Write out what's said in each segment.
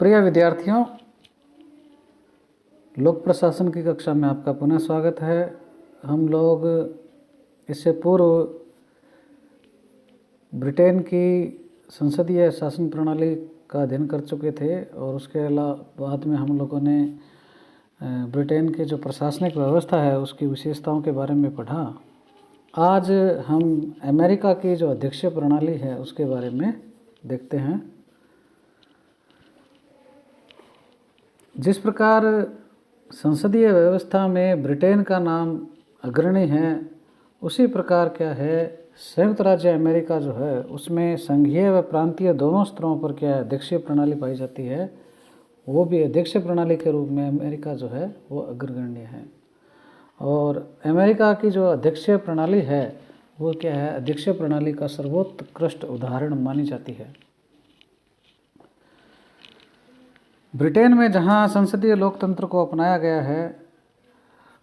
प्रिय विद्यार्थियों, लोक प्रशासन की कक्षा में आपका पुनः स्वागत है। हम लोग इससे पूर्व ब्रिटेन की संसदीय शासन प्रणाली का अध्ययन कर चुके थे और उसके अलावा बाद में हम लोगों ने ब्रिटेन के जो प्रशासनिक व्यवस्था है उसकी विशेषताओं के बारे में पढ़ा। आज हम अमेरिका की जो अध्यक्षीय प्रणाली है उसके बारे में देखते हैं। जिस प्रकार संसदीय व्यवस्था में ब्रिटेन का नाम अग्रणी है, उसी प्रकार क्या है संयुक्त राज्य अमेरिका जो है उसमें संघीय व प्रांतीय दोनों स्तरों पर क्या है अध्यक्षीय प्रणाली पाई जाती है। वो भी अध्यक्षीय प्रणाली के रूप में अमेरिका जो है वो अग्रगण्य है। और अमेरिका की जो अध्यक्षीय प्रणाली है वो क्या है अध्यक्षीय प्रणाली का सर्वोत्कृष्ट उदाहरण मानी जाती है। ब्रिटेन में जहाँ संसदीय लोकतंत्र को अपनाया गया है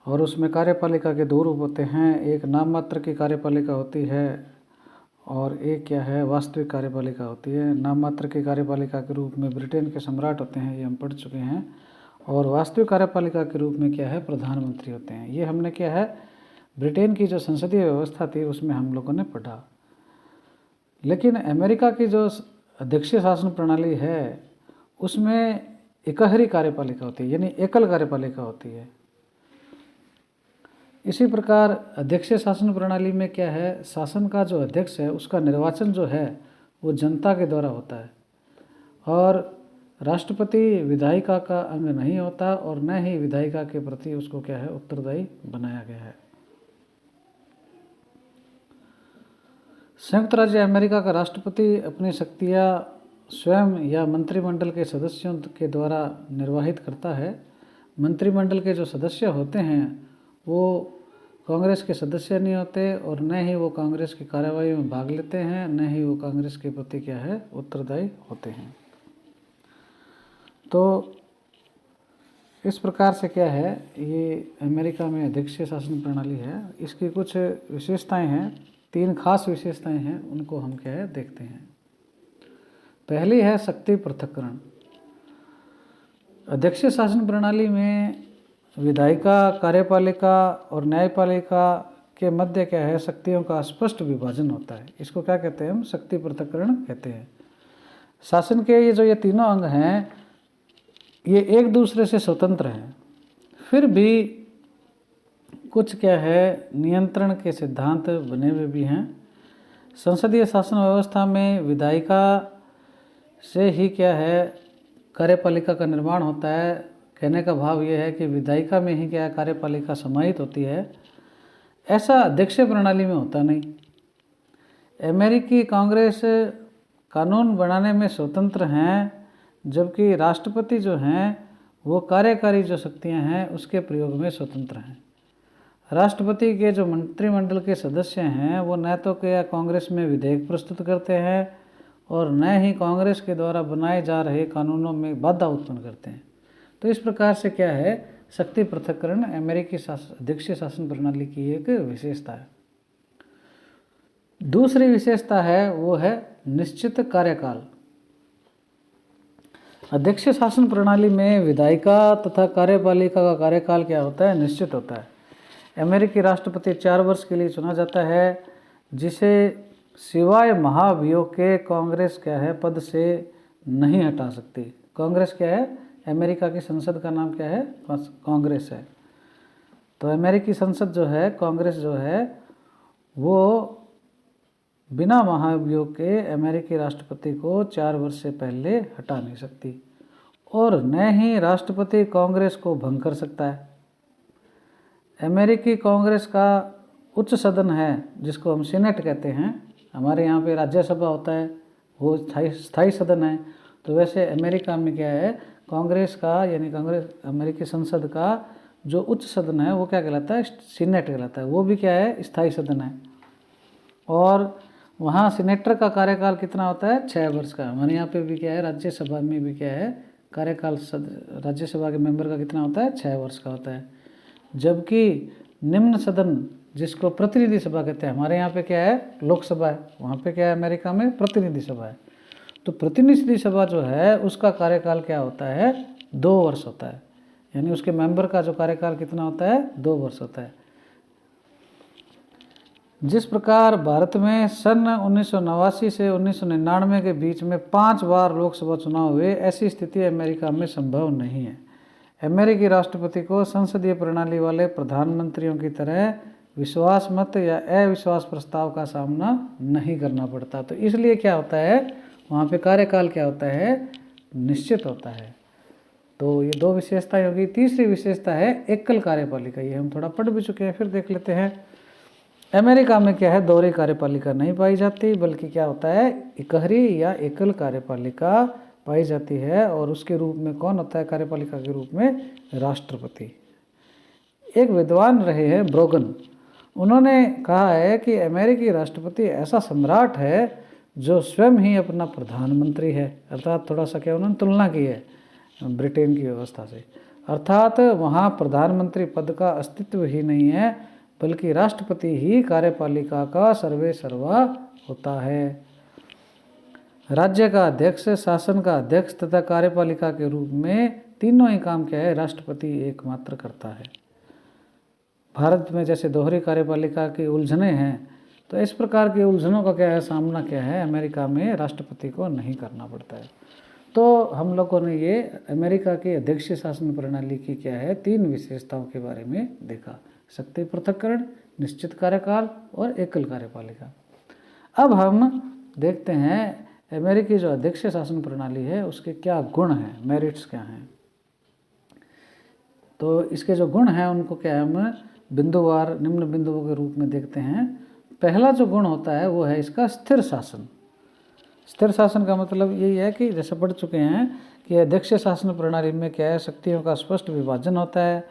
और उसमें कार्यपालिका के दो रूप होते हैं, एक नाम मात्र की कार्यपालिका होती है और एक क्या है वास्तविक कार्यपालिका होती है। नाम मात्र की कार्यपालिका के रूप में ब्रिटेन के सम्राट होते हैं, ये हम पढ़ चुके हैं, और वास्तविक कार्यपालिका के रूप में क्या है प्रधानमंत्री होते हैं। ये हमने क्या है ब्रिटेन की जो संसदीय व्यवस्था थी उसमें हम लोगों ने पढ़ा। लेकिन अमेरिका की जो अध्यक्षीय शासन प्रणाली है उसमें इकहरी कार्यपालिका होती है, यानी एकल कार्यपालिका होती है। इसी प्रकार अध्यक्षीय शासन प्रणाली में क्या है शासन का जो अध्यक्ष है उसका निर्वाचन जो है वो जनता के द्वारा होता है और राष्ट्रपति विधायिका का अंग नहीं होता और न ही विधायिका के प्रति उसको क्या है उत्तरदायी बनाया गया है। संयुक्त राज्य अमेरिका का राष्ट्रपति अपनी शक्तियाँ स्वयं या मंत्रिमंडल के सदस्यों के द्वारा निर्वाहित करता है। मंत्रिमंडल के जो सदस्य होते हैं वो कांग्रेस के सदस्य नहीं होते और न ही वो कांग्रेस की कार्यवाही में भाग लेते हैं, न ही वो कांग्रेस के प्रति क्या है उत्तरदायी होते हैं। तो इस प्रकार से क्या है ये अमेरिका में अध्यक्षीय शासन प्रणाली है। इसकी कुछ विशेषताएं हैं, 3 खास विशेषताएं हैं, उनको हम क्या है देखते हैं। पहली है शक्ति पृथक्करण। अध्यक्षीय शासन प्रणाली में विधायिका, कार्यपालिका और न्यायपालिका के मध्य क्या है शक्तियों का स्पष्ट विभाजन होता है। इसको क्या कहते हैं हम शक्ति पृथक्करण कहते हैं। शासन के ये जो ये तीनों अंग हैं ये एक दूसरे से स्वतंत्र हैं, फिर भी कुछ क्या है नियंत्रण के सिद्धांत बने हुए भी हैं। संसदीय शासन व्यवस्था में विधायिका से ही क्या है कार्यपालिका का निर्माण होता है। कहने का भाव ये है कि विधायिका में ही क्या है कार्यपालिका समाहित होती है। ऐसा अध्यक्षीय प्रणाली में होता नहीं। अमेरिकी कांग्रेस कानून बनाने में स्वतंत्र हैं, जबकि राष्ट्रपति जो हैं वो कार्यकारी जो शक्तियां हैं उसके प्रयोग में स्वतंत्र हैं। राष्ट्रपति के जो मंत्रिमंडल के सदस्य हैं वो न तो क्या कांग्रेस में विधेयक प्रस्तुत करते हैं और न ही कांग्रेस के द्वारा बनाए जा रहे कानूनों में बाधा उत्पन्न करते हैं। तो इस प्रकार से क्या है शक्ति पृथक्करण अमेरिकी अध्यक्षीय शासन प्रणाली की एक विशेषता है। दूसरी विशेषता है वो है निश्चित कार्यकाल। अध्यक्षीय शासन प्रणाली में विधायिका तथा कार्यपालिका का कार्यकाल क्या होता है निश्चित होता है। अमेरिकी राष्ट्रपति 4 वर्ष के लिए चुना जाता है, जिसे सिवाय महाभियोग के कांग्रेस क्या है पद से नहीं हटा सकती। कांग्रेस क्या है अमेरिका की संसद का नाम क्या है कांग्रेस है। तो अमेरिकी संसद जो है कांग्रेस जो है वो बिना महाभियोग के अमेरिकी राष्ट्रपति को 4 वर्ष से पहले हटा नहीं सकती और न ही राष्ट्रपति कांग्रेस को भंग कर सकता है। अमेरिकी कांग्रेस का उच्च सदन है जिसको हम सीनेट कहते हैं, हमारे यहाँ पे राज्यसभा होता है, वो स्थायी सदन है। तो वैसे अमेरिका में क्या है कांग्रेस का यानी कांग्रेस अमेरिकी संसद का जो उच्च सदन है वो क्या कहलाता है सीनेट कहलाता है। वो भी क्या है स्थायी सदन है और वहाँ सीनेटर का कार्यकाल कितना होता है 6 वर्ष का। हमारे यहाँ पे भी क्या है राज्यसभा में भी क्या है कार्यकाल राज्यसभा के मेंबर का कितना होता है 6 वर्ष का होता है। जबकि निम्न सदन जिसको प्रतिनिधि सभा कहते हैं, हमारे यहाँ पे क्या है लोकसभा है, वहाँ पे क्या है अमेरिका में प्रतिनिधि सभा है। तो प्रतिनिधि सभा जो है उसका कार्यकाल क्या होता है, 2 वर्ष होता है, यानी उसके मेंबर का जो कार्यकाल कितना होता है, 2 वर्ष होता है। जिस प्रकार भारत में सन 1989 से 1999 के बीच में 5 बार लोकसभा चुनाव हुए, ऐसी स्थिति अमेरिका में संभव नहीं है। अमेरिकी राष्ट्रपति को संसदीय प्रणाली वाले प्रधानमंत्रियों की तरह विश्वास मत या अविश्वास प्रस्ताव का सामना नहीं करना पड़ता। तो इसलिए क्या होता है, वहाँ पे कार्यकाल क्या होता है, निश्चित होता है। तो ये 2 विशेषताएं होगी। तीसरी विशेषता है एकल कार्यपालिका, ये हम थोड़ा पढ़ भी चुके हैं, फिर देख लेते हैं। अमेरिका में क्या है, दोहरी कार्यपालिका नहीं पाई जाती, बल्कि क्या होता है, इकहरी या एकल कार्यपालिका पाई जाती है। और उसके रूप में कौन होता है, कार्यपालिका के रूप में राष्ट्रपति। एक विद्वान रहे हैं ब्रोगन, उन्होंने कहा है कि अमेरिकी राष्ट्रपति ऐसा सम्राट है जो स्वयं ही अपना प्रधानमंत्री है। अर्थात थोड़ा सा क्या उन्होंने तुलना की है ब्रिटेन की व्यवस्था से, अर्थात वहाँ प्रधानमंत्री पद का अस्तित्व ही नहीं है, बल्कि राष्ट्रपति ही कार्यपालिका का सर्वे सर्वा होता है। राज्य का अध्यक्ष, शासन का अध्यक्ष तथा कार्यपालिका के रूप में तीनों ही काम क्या है, राष्ट्रपति एकमात्र करता है। भारत में जैसे दोहरी कार्यपालिका की उलझनें हैं, तो इस प्रकार की उलझनों का क्या है, सामना क्या है, अमेरिका में राष्ट्रपति को नहीं करना पड़ता है। तो हम लोगों ने ये अमेरिका की अध्यक्षीय शासन प्रणाली की क्या है, 3 विशेषताओं के बारे में देखा। शक्ति पृथक्करण, निश्चित कार्यकाल और एकल कार्यपालिका। अब हम देखते हैं अमेरिकी जो अध्यक्षीय शासन प्रणाली है उसके क्या गुण हैं, मेरिट्स क्या हैं। तो इसके जो गुण हैं उनको क्या हम बिंदुवार निम्न बिंदुओं के रूप में देखते हैं। पहला जो गुण होता है वो है इसका स्थिर शासन। स्थिर शासन का मतलब यही है कि जैसे पढ़ चुके हैं कि अध्यक्षीय शासन प्रणाली में क्या है, शक्तियों का स्पष्ट विभाजन होता है।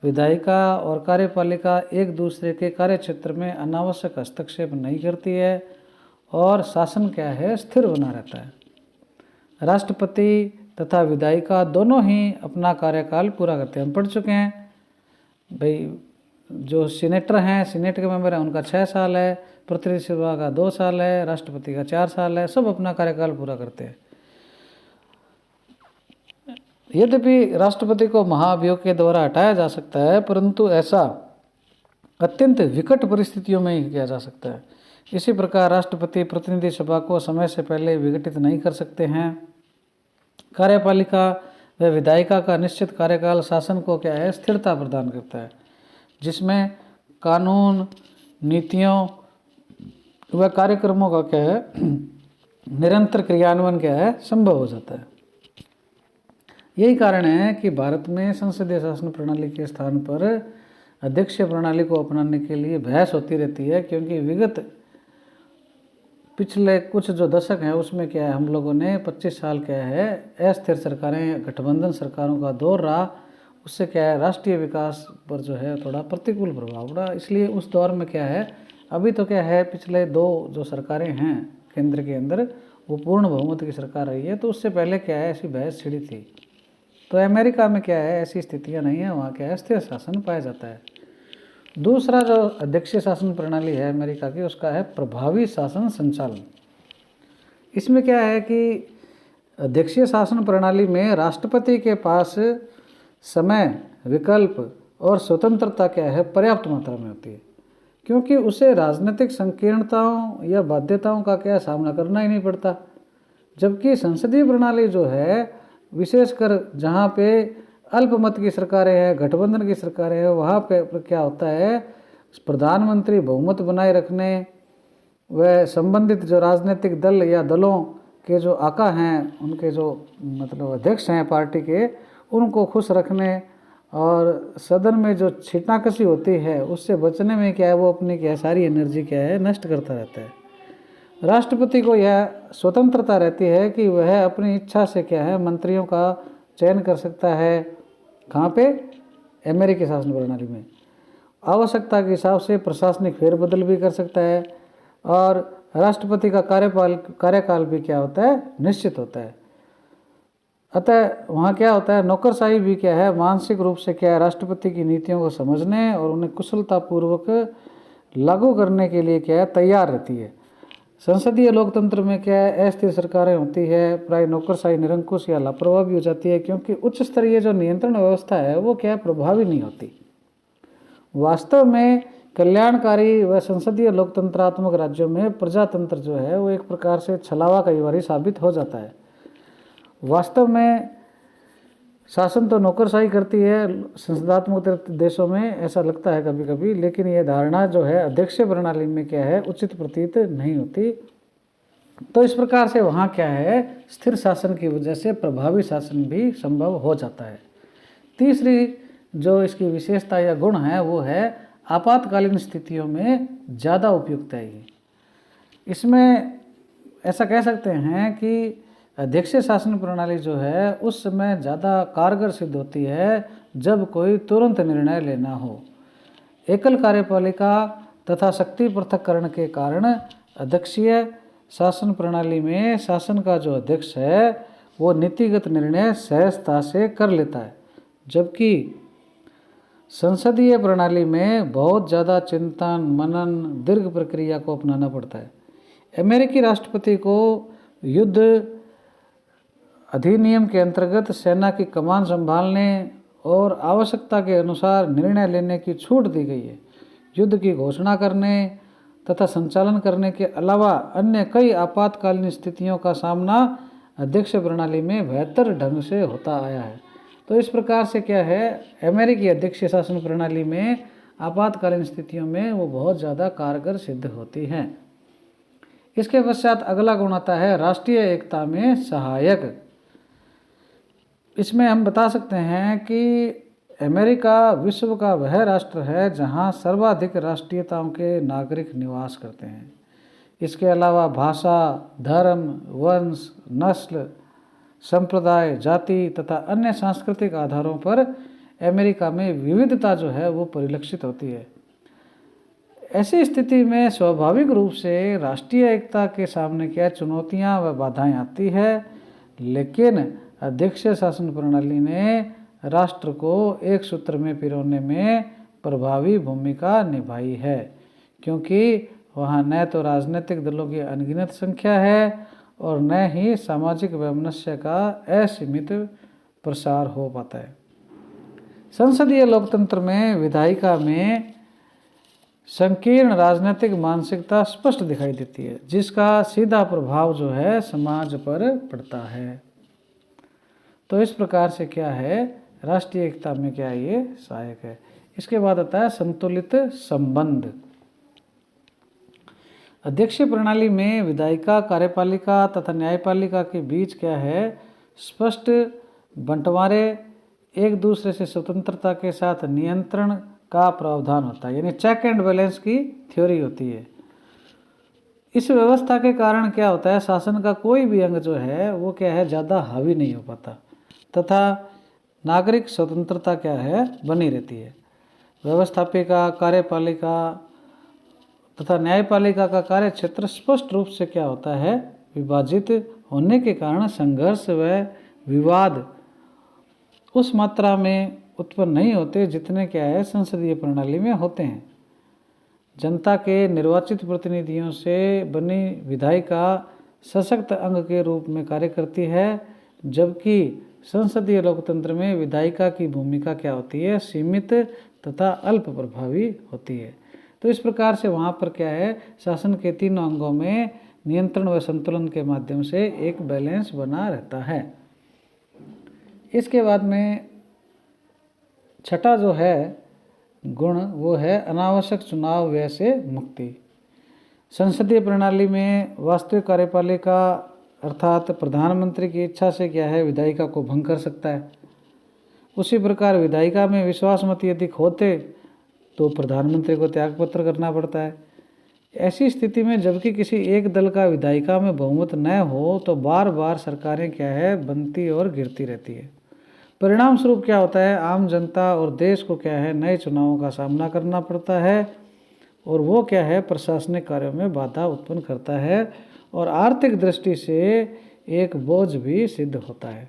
विधायिका और कार्यपालिका एक दूसरे के कार्य क्षेत्र में अनावश्यक हस्तक्षेप नहीं करती है और शासन क्या है, स्थिर बना रहता है। राष्ट्रपति तथा विधायिका दोनों ही अपना कार्यकाल पूरा करते हैं। हम पढ़ चुके हैं भाई, जो सीनेटर हैं, सीनेट के मेंबर हैं, उनका 6 साल है, प्रतिनिधि सभा का 2 साल है, राष्ट्रपति का 4 साल है, सब अपना कार्यकाल पूरा करते हैं। यद्यपि राष्ट्रपति को महाभियोग के द्वारा हटाया जा सकता है, परंतु ऐसा अत्यंत विकट परिस्थितियों में ही किया जा सकता है। इसी प्रकार राष्ट्रपति प्रतिनिधि सभा को समय से पहले विघटित नहीं कर सकते हैं। कार्यपालिका व विधायिका का निश्चित कार्यकाल शासन को क्या है, स्थिरता प्रदान करता है, जिसमें कानून, नीतियों व कार्यक्रमों का क्या है, निरंतर क्रियान्वयन क्या है, संभव हो जाता है। यही कारण है कि भारत में संसदीय शासन प्रणाली के स्थान पर अध्यक्षीय प्रणाली को अपनाने के लिए बहस होती रहती है, क्योंकि विगत पिछले कुछ जो दशक हैं उसमें क्या है, हम लोगों ने 25 साल क्या है अस्थिर सरकारें, गठबंधन सरकारों का दौर रहा। उससे क्या है, राष्ट्रीय विकास पर जो है थोड़ा प्रतिकूल प्रभाव पड़ा। इसलिए उस दौर में क्या है, अभी तो क्या है, पिछले 2 जो सरकारें हैं केंद्र के अंदर वो पूर्ण बहुमत की सरकार रही है। तो उससे पहले क्या है, ऐसी बहस छिड़ी थी। तो अमेरिका में क्या है, ऐसी स्थितियां नहीं है, वहाँ क्या है, स्थिर शासन पाया जाता है। दूसरा जो अध्यक्षीय शासन प्रणाली है अमेरिका की, उसका है प्रभावी शासन संचालन। इसमें क्या है कि अध्यक्षीय शासन प्रणाली में राष्ट्रपति के पास समय, विकल्प और स्वतंत्रता क्या है, पर्याप्त मात्रा में होती है, क्योंकि उसे राजनीतिक संकीर्णताओं या बाध्यताओं का क्या सामना करना ही नहीं पड़ता। जबकि संसदीय प्रणाली जो है, विशेषकर जहाँ पे अल्पमत की सरकारें हैं, गठबंधन की सरकारें हैं, वहाँ पे क्या होता है, प्रधानमंत्री बहुमत बनाए रखने व संबंधित जो राजनीतिक दल या दलों के जो आका हैं, उनके जो मतलब अध्यक्ष हैं पार्टी के, उनको खुश रखने और सदन में जो छींटाकशी होती है उससे बचने में क्या है, वो अपनी क्या सारी एनर्जी क्या है, नष्ट करता रहता है। राष्ट्रपति को यह स्वतंत्रता रहती है कि वह अपनी इच्छा से क्या है, मंत्रियों का चयन कर सकता है। कहाँ पे, अमेरिकी शासन प्रणाली में आवश्यकता के हिसाब से प्रशासनिक फेरबदल भी कर सकता है और राष्ट्रपति का कार्यकाल भी क्या होता है, निश्चित होता है। अतः वहाँ क्या होता है, नौकरशाही भी क्या है, मानसिक रूप से क्या है, राष्ट्रपति की नीतियों को समझने और उन्हें कुशलतापूर्वक लागू करने के लिए क्या है, तैयार रहती है। संसदीय लोकतंत्र में क्या है, अस्थिर सरकारें होती है, प्राय नौकरशाही, निरंकुश या लापरवाह भी हो जाती है, क्योंकि उच्च स्तरीय जो नियंत्रण व्यवस्था है वो क्या है, प्रभावी नहीं होती। वास्तव में कल्याणकारी व संसदीय लोकतंत्रात्मक राज्यों में प्रजातंत्र जो है वो एक प्रकार से छलावा कई बार साबित हो जाता है। वास्तव में शासन तो नौकरशाही करती है संसदात्मक देशों में, ऐसा लगता है कभी कभी, लेकिन ये धारणा जो है अध्यक्षीय प्रणाली में क्या है, उचित प्रतीत नहीं होती। तो इस प्रकार से वहाँ क्या है, स्थिर शासन की वजह से प्रभावी शासन भी संभव हो जाता है। तीसरी जो इसकी विशेषता या गुण है वो है आपातकालीन स्थितियों में ज़्यादा उपयुक्त है ये। इसमें ऐसा कह सकते हैं कि अध्यक्षीय शासन प्रणाली जो है उस समय ज़्यादा कारगर सिद्ध होती है जब कोई तुरंत निर्णय लेना हो। एकल कार्यपालिका तथा शक्ति पृथक्करण के कारण अध्यक्षीय शासन प्रणाली में शासन का जो अध्यक्ष है वो नीतिगत निर्णय सहजता से कर लेता है, जबकि संसदीय प्रणाली में बहुत ज़्यादा चिंतन मनन दीर्घ प्रक्रिया को अपनाना पड़ता है। अमेरिकी राष्ट्रपति को युद्ध अधिनियम के अंतर्गत सेना की कमान संभालने और आवश्यकता के अनुसार निर्णय लेने की छूट दी गई है। युद्ध की घोषणा करने तथा संचालन करने के अलावा अन्य कई आपातकालीन स्थितियों का सामना अध्यक्ष प्रणाली में बेहतर ढंग से होता आया है। तो इस प्रकार से क्या है, अमेरिकी अध्यक्षीय शासन प्रणाली में आपातकालीन स्थितियों में वो बहुत ज़्यादा कारगर सिद्ध होती हैं। इसके पश्चात अगला गुण आता है राष्ट्रीय एकता में सहायक। इसमें हम बता सकते हैं कि अमेरिका विश्व का वह राष्ट्र है जहां सर्वाधिक राष्ट्रीयताओं के नागरिक निवास करते हैं। इसके अलावा भाषा, धर्म, वंश, नस्ल, संप्रदाय, जाति तथा अन्य सांस्कृतिक आधारों पर अमेरिका में विविधता जो है वो परिलक्षित होती है। ऐसी स्थिति में स्वाभाविक रूप से राष्ट्रीय एकता के सामने क्या चुनौतियां व बाधाएं आती है, लेकिन अध्यक्षीय शासन प्रणाली ने राष्ट्र को एक सूत्र में पिरोने में प्रभावी भूमिका निभाई है, क्योंकि वहाँ न तो राजनीतिक दलों की अनगिनत संख्या है और न ही सामाजिक वैमनस्य का असीमित प्रसार हो पाता है। संसदीय लोकतंत्र में विधायिका में संकीर्ण राजनीतिक मानसिकता स्पष्ट दिखाई देती है, जिसका सीधा प्रभाव जो है समाज पर पड़ता है। तो इस प्रकार से क्या है, राष्ट्रीय एकता में क्या ये सहायक है। इसके बाद आता है संतुलित संबंध। अध्यक्षीय प्रणाली में विधायिका, कार्यपालिका तथा न्यायपालिका के बीच क्या है, स्पष्ट बंटवारे, एक दूसरे से स्वतंत्रता के साथ नियंत्रण का प्रावधान होता है, यानी चेक एंड बैलेंस की थ्योरी होती है। इस व्यवस्था के कारण क्या होता है, शासन का कोई भी अंग जो है वो क्या है, ज़्यादा हावी नहीं हो पाता तथा नागरिक स्वतंत्रता क्या है, बनी रहती है। व्यवस्थापिका, कार्यपालिका तथा न्यायपालिका का कार्य क्षेत्र स्पष्ट रूप से क्या होता है, विभाजित होने के कारण संघर्ष व विवाद उस मात्रा में उत्पन्न नहीं होते जितने क्या है संसदीय प्रणाली में होते हैं। जनता के निर्वाचित प्रतिनिधियों से बनी विधायिका सशक्त अंग के रूप में कार्य करती है, जबकि संसदीय लोकतंत्र में विधायिका की भूमिका क्या होती है, सीमित तथा अल्प प्रभावी होती है। तो इस प्रकार से वहाँ पर क्या है, शासन के तीनों अंगों में नियंत्रण व संतुलन के माध्यम से एक बैलेंस बना रहता है। इसके बाद में छठा जो है गुण वो है अनावश्यक चुनाव व्यय से मुक्ति। संसदीय प्रणाली में वास्तविक कार्यपालिका अर्थात प्रधानमंत्री की इच्छा से क्या है, विधायिका को भंग कर सकता है। उसी प्रकार विधायिका में विश्वास मत यदि होते तो प्रधानमंत्री को त्यागपत्र करना पड़ता है। ऐसी स्थिति में जबकि किसी एक दल का विधायिका में बहुमत न हो तो बार बार सरकारें क्या है, बनती और गिरती रहती है। परिणाम स्वरूप क्या होता है, आम जनता और देश को क्या है, नए चुनावों का सामना करना पड़ता है और वो क्या है, प्रशासनिक कार्यों में बाधा उत्पन्न करता है और आर्थिक दृष्टि से एक बोझ भी सिद्ध होता है।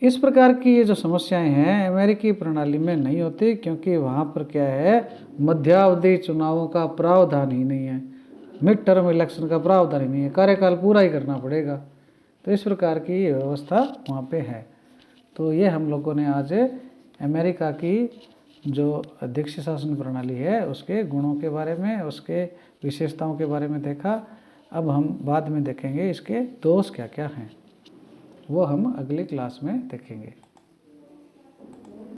इस प्रकार की ये जो समस्याएं हैं अमेरिकी प्रणाली में नहीं होती, क्योंकि वहाँ पर क्या है, मध्यावधि चुनावों का प्रावधान ही नहीं है। मिड टर्म इलेक्शन का प्रावधान ही नहीं है, कार्यकाल पूरा ही करना पड़ेगा। तो इस प्रकार की व्यवस्था वहाँ पे है। तो ये हम लोगों ने आज अमेरिका की जो अध्यक्ष शासन प्रणाली है उसके गुणों के बारे में, उसके विशेषताओं के बारे में देखा। अब हम बाद में देखेंगे इसके दोष क्या क्या हैं, वो हम अगली क्लास में देखेंगे।